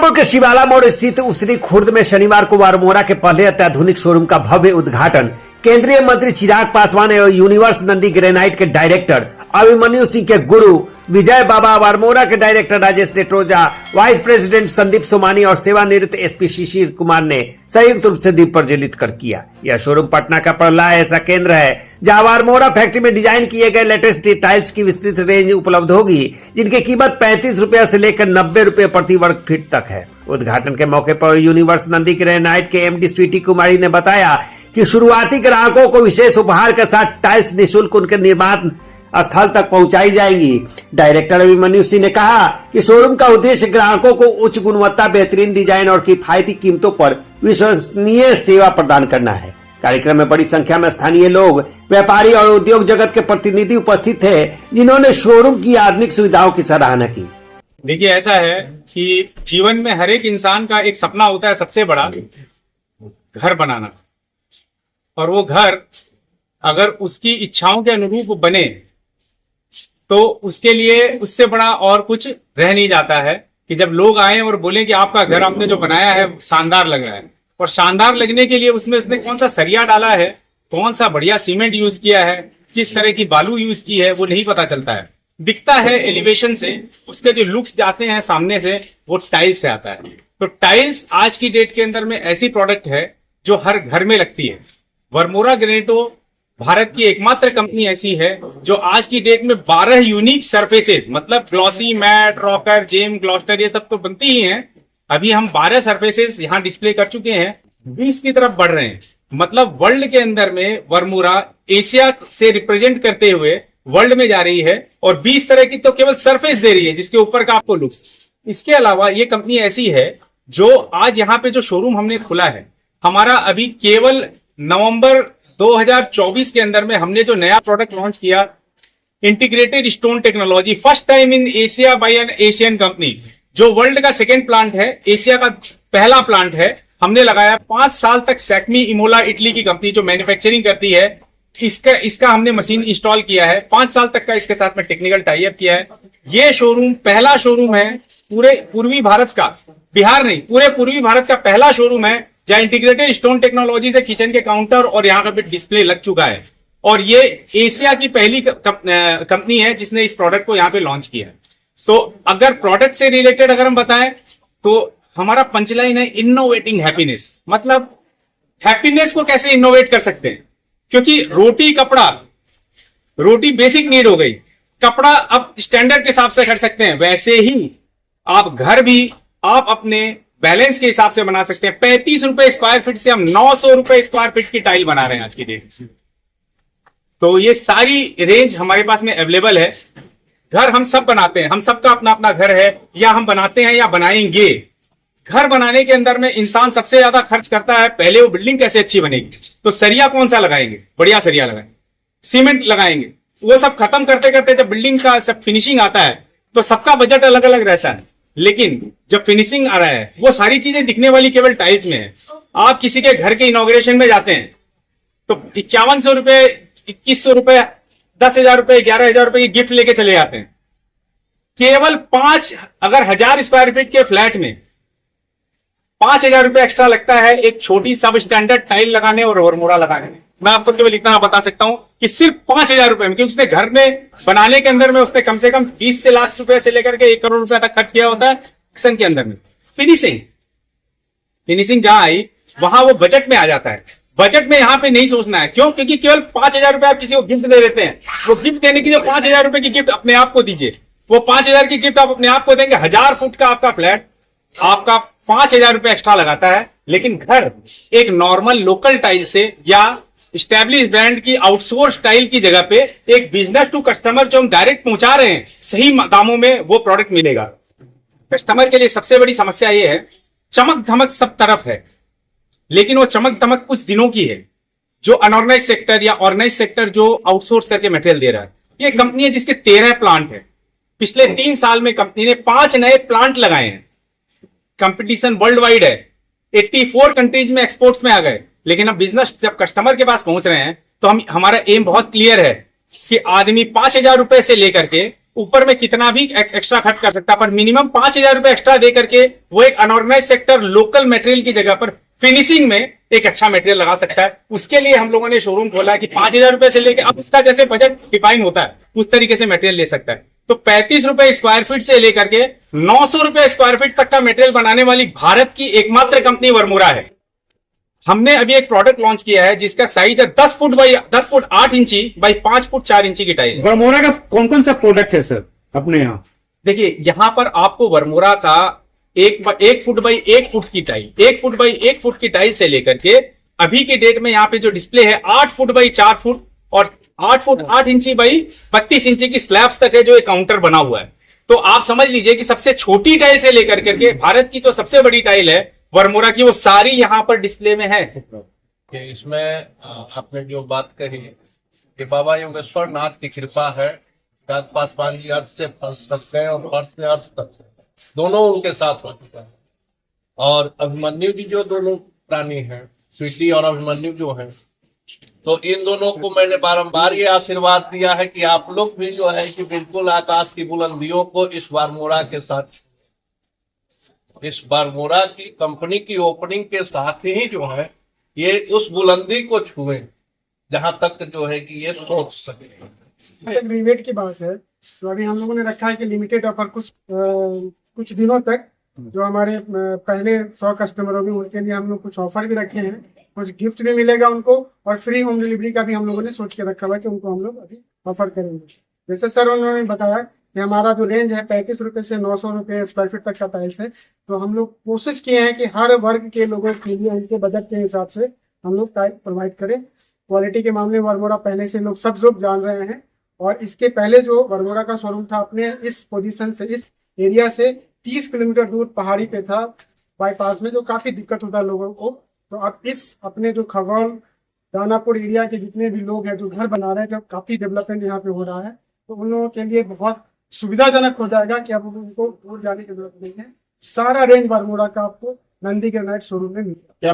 सुल्तानपुर के शिवाला मोड़ स्थित उसरी खुर्द में शनिवार को वारमोरा के पहले अत्याधुनिक शोरूम का भव्य उद्घाटन केंद्रीय मंत्री चिराग पासवान एवं यूनिवर्स नंदी ग्रेनाइट के डायरेक्टर अभिमन्यु सिंह के गुरु विजय बाबा, वारमोरा के director Rajesh Detroja, vice president Sandeep Somani और सेवानिवृत्त एसपी शिशिर कुमार ने संयुक्त रूप से दीप प्रज्वलित कर किया। यह शोरूम पटना का पहला ऐसा केंद्र है जहां वारमोरा फैक्ट्री में डिजाइन किए गए लेटेस्ट टाइल्स की विस्तृत रेंज उपलब्ध होगी, जिनकी कीमत 35 रुपए से लेकर 90 रुपए प्रति वर्ग फीट तक है। उद्घाटन के मौके पर यूनिवर्स नंदी ग्रेनाइट के एमडी स्वीटी कुमारी ने बताया कि शुरुआती ग्राहकों को विशेष उपहार के साथ टाइल्स निःशुल्क उनके निर्माण स्थल तक पहुंचाई जाएंगी। डायरेक्टर अभिमन्यु सिंह ने कहा कि शोरूम का उद्देश्य ग्राहकों को उच्च गुणवत्ता, बेहतरीन डिजाइन और किफायती कीमतों पर विश्वसनीय सेवा प्रदान करना है। कार्यक्रम में बड़ी संख्या में स्थानीय लोग, व्यापारी और उद्योग जगत के प्रतिनिधि उपस्थित थे, जिन्होंने शोरूम की आधुनिक सुविधाओं की सराहना की। देखिए, ऐसा है कि जीवन में हर एक इंसान का एक सपना होता है, सबसे बड़ा घर बनाना, और वो घर अगर उसकी इच्छाओं के अनुरूप बने तो उसके लिए उससे बड़ा और कुछ रह नहीं जाता है कि जब लोग आए और बोले कि आपका घर आपने जो बनाया है शानदार लग रहा है। और शानदार लगने के लिए उसमें उसने कौन सा सरिया डाला है, कौन सा बढ़िया सीमेंट यूज किया है, किस तरह की बालू यूज की है, वो नहीं पता चलता है। दिखता है एलिवेशन से, उसके जो लुक्स जाते हैं सामने से, वो टाइल्स से आता है। तो टाइल्स आज की डेट के अंदर में ऐसी प्रोडक्ट है जो हर घर में लगती है। वर्मोरा ग्रेनाइटो भारत की एकमात्र कंपनी ऐसी है जो आज की डेट में 12 यूनिक सरफेसेस, मतलब glossy, matt, rocker, gem, gloster, ये सब तो बनती ही हैं। अभी हम 12 सरफेसेस यहाँ डिस्प्ले कर चुके हैं, 20 की तरफ बढ़ रहे हैं। मतलब वर्ल्ड के अंदर में वर्मोरा एशिया से रिप्रेजेंट करते हुए वर्ल्ड में जा रही है, और 20 तरह की तो केवल सरफेस दे रही है जिसके ऊपर का आपको लुक्स। इसके अलावा ये कंपनी ऐसी है जो आज यहाँ पे जो शोरूम हमने खोला है, हमारा अभी केवल नवंबर 2024 के अंदर में हमने जो नया प्रोडक्ट लॉन्च किया, integrated stone technology, first time in Asia by an Asian company, जो वर्ल्ड का सेकेंड प्लांट है, एशिया का पहला प्लांट है, हमने लगाया। 5 साल तक सैक्मी इमोला इटली की कंपनी जो मैन्युफैक्चरिंग करती है, इसका हमने मशीन इंस्टॉल किया है। 5 साल तक का इसके साथ में टेक्निकल टाई अप किया है। ये शोरूम पहला शोरूम है पूरे पूर्वी भारत का, बिहार नहीं, पूरे पूर्वी भारत का पहला शोरूम है जहां इंटीग्रेटेड स्टोन टेक्नोलॉजी से किचन के काउंटर और यहाँ का भी डिस्प्ले लग चुका है। और ये एशिया की पहली कंपनी है जिसने इस प्रोडक्ट को यहाँ पे लॉन्च किया है। तो अगर प्रोडक्ट से रिलेटेड अगर हम बताएं तो हमारा पंचलाइन है इनोवेटिंग हैप्पीनेस। मतलब हैप्पीनेस को कैसे इनोवेट कर सकते हैं, क्योंकि रोटी बेसिक नीड हो गई, कपड़ा अब स्टैंडर्ड के हिसाब से कर सकते हैं, वैसे ही आप घर भी आप अपने बैलेंस के हिसाब से बना सकते हैं। 35 रुपए स्क्वायर फीट से हम 900 रुपए स्क्वायर फीट की टाइल बना रहे हैं आज की डेट। तो ये सारी रेंज हमारे पास में अवेलेबल है। घर हम सब बनाते हैं, हम सबका अपना अपना घर है, या हम बनाते हैं या बनाएंगे। घर बनाने के अंदर में इंसान सबसे ज्यादा खर्च करता है, पहले वो बिल्डिंग कैसे अच्छी बनेगी, तो सरिया कौन सा लगाएंगे, बढ़िया सरिया लगाएंगे, सीमेंट लगाएंगे। वो सब खत्म करते करते जब बिल्डिंग का सब फिनिशिंग आता है तो सबका बजट अलग अलग रहता है, लेकिन जब फिनिशिंग आ रहा है वो सारी चीजें दिखने वाली केवल टाइल्स में है। आप किसी के घर के इनॉग्रेशन में जाते हैं तो 5100 रुपए, 2100 रुपए, 10,000 रुपए, 11,000 रुपए की गिफ्ट लेके चले जाते हैं। केवल 1000 स्क्वायर फीट के फ्लैट में 5,000 रुपए एक्स्ट्रा लगता है एक छोटी सब स्टैंडर्ड टाइल लगाने और वर्मोरा लगाने में। मैं आपको केवल इतना बता सकता हूं कि सिर्फ 5,000 रुपए में, क्योंकि उसने घर में बनाने के अंदर में उसने कम से कम 20 से लाख रुपए से लेकर के 1 करोड़ रुपए तक खर्च किया होता है एक्शन के अंदर में। फिनिशिंग जहां आई वहां वो बजट में आ जाता है। बजट में यहां पे नहीं सोचना है, क्यों? क्योंकि केवल 5,000 रुपए आप किसी को गिफ्ट दे देते हैं। वो गिफ्ट देने की जो 5,000 रुपए की गिफ्ट अपने आप को दीजिए, वो 5,000 की गिफ्ट आप अपने आप को देंगे। 1000 फुट का आपका फ्लैट आपका 5,000 रुपए एक्स्ट्रा लगाता है, लेकिन घर एक नॉर्मल लोकल टाइल से या स्टैब्लिश ब्रांड की आउटसोर्स टाइल की जगह पे एक बिजनेस टू कस्टमर जो हम डायरेक्ट पहुंचा रहे हैं, सही दामों में वो प्रोडक्ट मिलेगा। कस्टमर के लिए सबसे बड़ी समस्या ये है, चमक धमक सब तरफ है, लेकिन वो चमक धमक कुछ दिनों की है। जो अनऑर्गेनाइज सेक्टर या ऑर्गेनाइज सेक्टर जो आउटसोर्स करके मटेरियल दे रहा है, ये कंपनी है जिसके 13 प्लांट है। पिछले 3 साल में कंपनी ने 5 नए प्लांट लगाए हैं। कंपटीशन वर्ल्ड वाइड है, 84 कंट्रीज में एक्सपोर्ट्स में आ गए। लेकिन अब बिजनेस जब कस्टमर के पास पहुंच रहे हैं तो हमारा एम बहुत क्लियर है कि आदमी 5,000 रुपए से लेकर के ऊपर में कितना भी एक्स्ट्रा खर्च कर सकता है, पर मिनिमम 5,000 रुपए एक्स्ट्रा दे करके वो एक अनऑर्गेनाइज सेक्टर लोकल मटेरियल की जगह पर फिनिशिंग में एक अच्छा मटेरियल लगा सकता है। उसके लिए हम लोगों ने शोरूम खोला है कि 5,000 रुपए से लेकर अब उसका जैसे बजट डिफाइन होता है उस तरीके से मटेरियल ले सकता है। तो 35 रुपए स्क्वायर फीट से लेकर के 900 रुपए स्क्वायर फीट तक का मटेरियल बनाने वाली भारत की एकमात्र कंपनी वर्मोरा है। हमने अभी एक प्रोडक्ट लॉन्च किया है जिसका साइज है 10 फुट 8 इंची बाई 5 फुट 4 इंची की टाइल। वर्मोरा का कौन कौन सा प्रोडक्ट है सर अपने यहाँ? देखिए यहां पर आपको वर्मोरा का 1 फुट बाई 1 फुट की टाइल, 1 फुट बाई 1 फुट की टाइल से लेकर के अभी के डेट में यहाँ पे जो डिस्प्ले है 8 फुट बाई 4 फुट और 8 फुट 8 इंची बाई 32 इंची की स्लैब्स तक है जो एक काउंटर बना हुआ है। तो आप समझ लीजिए कि सबसे छोटी टाइल से लेकर के भारत की जो सबसे बड़ी टाइल है वर्मोरा की, वो सारी यहाँ पर डिस्प्ले में है। कि इसमें आपने जो बात कही कि बाबा योगेश्वर नाथ की कृपा है, चाँद पासवान जी अर्थ से फर्श तक गए और फर्श से अर्थ तक दोनों उनके साथ हो चुका है। और अभिमन्यु जी जो दोनों प्राणी हैं, स्वीटी और अभिमन्यु जो हैं, तो इन दोनों को मैंने बारंबार ये आशीर्वाद दिया है कि आप लोग भी जो है कि बिल्कुल आकाश की बुलंदियों को इस वर्मोरा के साथ, इस वर्मोरा की कंपनी की ओपनिंग के साथ ही जो है ये उस बुलंदी को छुए जहां तक जो है कि ये सोच सके। एक रिबेट की बात है तो अभी हम लोगों ने रखा है कि लिमिटेड ऑफर कुछ दिनों तक जो हमारे पहले 100 कस्टमर होंगे उनके लिए हम लोग कुछ ऑफर भी रखे हैं, कुछ गिफ्ट भी मिलेगा उनको और फ्री होम डिलीवरी का भी हम लोगों ने सोच के रखा हुआ है कि उनको हम लोग अभी ऑफर करेंगे। जैसे सर उन्होंने बताया कि हमारा जो रेंज है 35 रुपए से 900 रुपए स्क्वायर फीट तक का टाइल्स है, तो हम लोग कोशिश किए हैं कि हर वर्ग के लोगों के लिए उनके बजट के हिसाब से हम लोग टाइल प्रोवाइड करें। क्वालिटी के मामले में वर्मोरा पहले से सब लोग जान रहे हैं और इसके पहले जो वर्मोरा का शोरूम था अपने इस पोजीशन से, इस एरिया से 30 किलोमीटर दूर पहाड़ी पे था बाईपास में, जो काफी दिक्कत होता है लोगों को। तो अब इस अपने जो खगौल दानापुर एरिया के जितने भी लोग हैं जो घर बना रहे हैं, जब काफी डेवलपमेंट यहाँ पे हो रहा है, तो उन लोगों के लिए बहुत सुविधाजनक हो जाएगा कि अब उनको दूर जाने की जरूरत नहीं है। सारा रेंज वर्मोरा का आपको नंदी ग्रेनाइट शोरूम में मिलेगा।